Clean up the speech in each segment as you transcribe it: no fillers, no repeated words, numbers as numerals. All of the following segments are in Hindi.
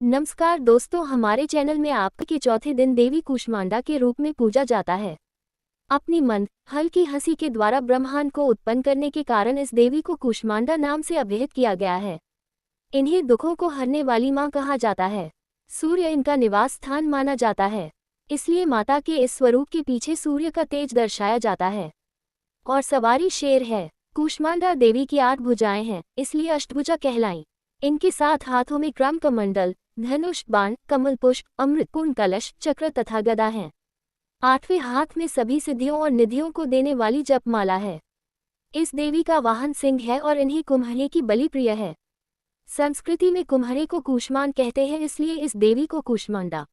नमस्कार दोस्तों, हमारे चैनल में आपके चौथे दिन देवी कूष्मांडा के रूप में पूजा जाता है। अपनी मंद हल्की हंसी के द्वारा ब्रह्मांड को उत्पन्न करने के कारण इस देवी को कूष्मांडा नाम से अभिहित किया गया है। इन्हें दुखों को हरने वाली मां कहा जाता है। सूर्य इनका निवास स्थान माना जाता है, इसलिए माता के इस स्वरूप के पीछे सूर्य का तेज दर्शाया जाता है। और सवारी शेर है। कूष्मांडा देवी की 8 भुजाएं हैं, इसलिए अष्टभुजा कहलाई। इनके 7 हाथों में क्रम कमंडल, धनुष, बाण, कमल पुष्प, अमृतपूर्ण कलश, चक्र तथा गदा हैं। 8वें हाथ में सभी सिद्धियों और निधियों को देने वाली जपमाला है। इस देवी का वाहन सिंह है और इन्हें कुम्हरे की बलि प्रिय है। संस्कृति में कुम्हरे को कूष्मांड कहते हैं, इसलिए इस देवी को कूष्मांडा।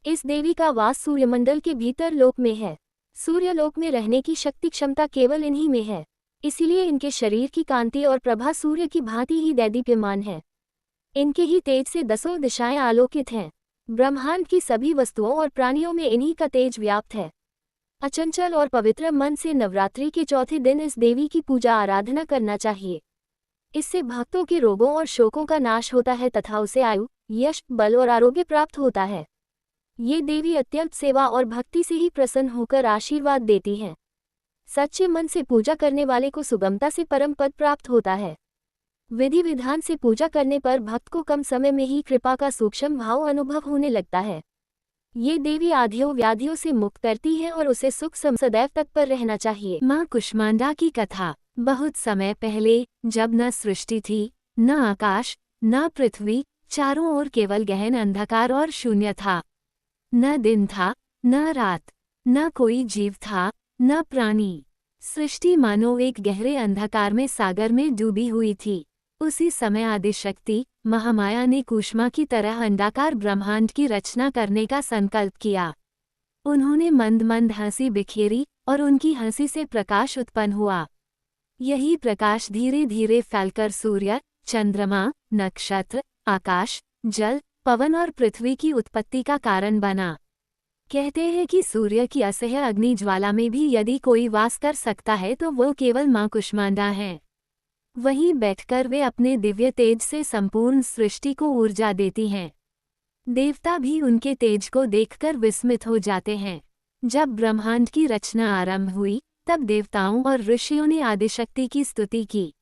इस देवी का वास सूर्यमंडल के भीतर लोक में है। सूर्यलोक में रहने की शक्ति क्षमता केवल इन्हीं में है, इसीलिए इनके शरीर की कांति और प्रभा सूर्य की भांति ही दैदीप्यमान है। इनके ही तेज से 10 दिशाएं आलोकित हैं। ब्रह्मांड की सभी वस्तुओं और प्राणियों में इन्हीं का तेज व्याप्त है। अचंचल और पवित्र मन से नवरात्रि के चौथे दिन इस देवी की पूजा आराधना करना चाहिए। इससे भक्तों के रोगों और शोकों का नाश होता है तथा उसे आयु, यश, बल और आरोग्य प्राप्त होता है। ये देवी अत्यल्प सेवा और भक्ति से ही प्रसन्न होकर आशीर्वाद देती हैं। सच्चे मन से पूजा करने वाले को सुगमता से परम पद प्राप्त होता है। विधि विधान से पूजा करने पर भक्त को कम समय में ही कृपा का सूक्ष्म भाव अनुभव होने लगता है। ये देवी आधियों व्याधियों से मुक्त करती है और उसे सुख सदैव तत्पर रहना चाहिए। माँ कुष्मांडा की कथा। बहुत समय पहले, जब न सृष्टि थी, न आकाश, न पृथ्वी, चारों ओर केवल गहन अंधकार और शून्य था। न दिन था, न रात, न कोई जीव था, न प्राणी। सृष्टि मानो एक गहरे अंधकार में सागर में डूबी हुई थी। उसी समय आदिशक्ति महामाया ने कूष्मा की तरह अंडाकार ब्रह्मांड की रचना करने का संकल्प किया। उन्होंने मंद मंद हंसी बिखेरी और उनकी हंसी से प्रकाश उत्पन्न हुआ। यही प्रकाश धीरे धीरे फैलकर सूर्य, चंद्रमा, नक्षत्र, आकाश, जल, पवन और पृथ्वी की उत्पत्ति का कारण बना। कहते हैं कि सूर्य की असह्य अग्नि ज्वाला में भी यदि कोई वास कर सकता है तो वो केवल माँ कुष्मांडा हैं। वहीं बैठकर वे अपने दिव्य तेज से संपूर्ण सृष्टि को ऊर्जा देती हैं। देवता भी उनके तेज को देखकर विस्मित हो जाते हैं। जब ब्रह्मांड की रचना आरंभ हुई, तब देवताओं और ऋषियों ने आदिशक्ति की स्तुति की।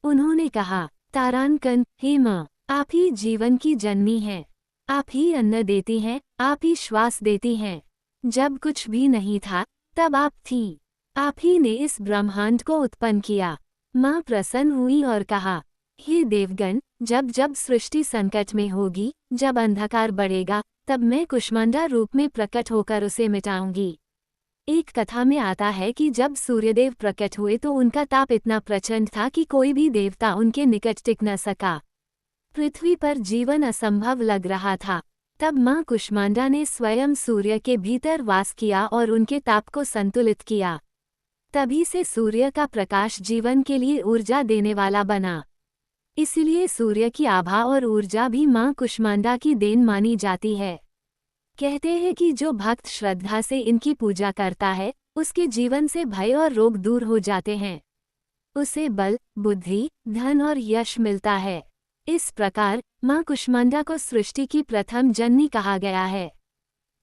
उन्होंने कहा, तारांकन, हे माँ, आप ही जीवन की जननी हैं। आप ही अन्न देती हैं, आप ही श्वास देती हैं। जब कुछ भी नहीं था, तब आप थीं। आप ही ने इस ब्रह्मांड को उत्पन्न किया। माँ प्रसन्न हुई और कहा, हे देवगण, जब जब सृष्टि संकट में होगी, जब अंधकार बढ़ेगा, तब मैं कुष्मांडा रूप में प्रकट होकर उसे मिटाऊंगी। एक कथा में आता है कि जब सूर्यदेव प्रकट हुए तो उनका ताप इतना प्रचंड था कि कोई भी देवता उनके निकट टिक न सका। पृथ्वी पर जीवन असंभव लग रहा था। तब माँ कुष्मांडा ने स्वयं सूर्य के भीतर वास किया और उनके ताप को संतुलित किया। तभी से सूर्य का प्रकाश जीवन के लिए ऊर्जा देने वाला बना। इसलिए सूर्य की आभा और ऊर्जा भी माँ कुष्मांडा की देन मानी जाती है। कहते हैं कि जो भक्त श्रद्धा से इनकी पूजा करता है, उसके जीवन से भय और रोग दूर हो जाते हैं। उसे बल, बुद्धि, धन और यश मिलता है। इस प्रकार माँ कुष्मांडा को सृष्टि की प्रथम जननी कहा गया है।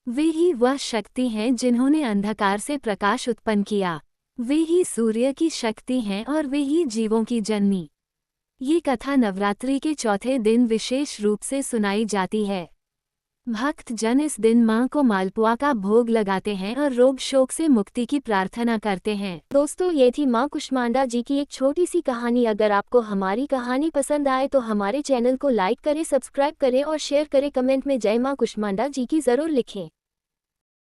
वे ही वह शक्ति हैं जिन्होंने अंधकार से प्रकाश उत्पन्न किया। वे ही सूर्य की शक्ति हैं और वे ही जीवों की जननी। ये कथा नवरात्रि के चौथे दिन विशेष रूप से सुनाई जाती है। भक्त जन इस दिन माँ को मालपुआ का भोग लगाते हैं और रोग शोक से मुक्ति की प्रार्थना करते हैं। दोस्तों, ये थी माँ कुष्मांडा जी की एक छोटी सी कहानी। अगर आपको हमारी कहानी पसंद आए तो हमारे चैनल को लाइक करें, सब्सक्राइब करें और शेयर करें। कमेंट में जय माँ कुष्मांडा जी की जरूर लिखें।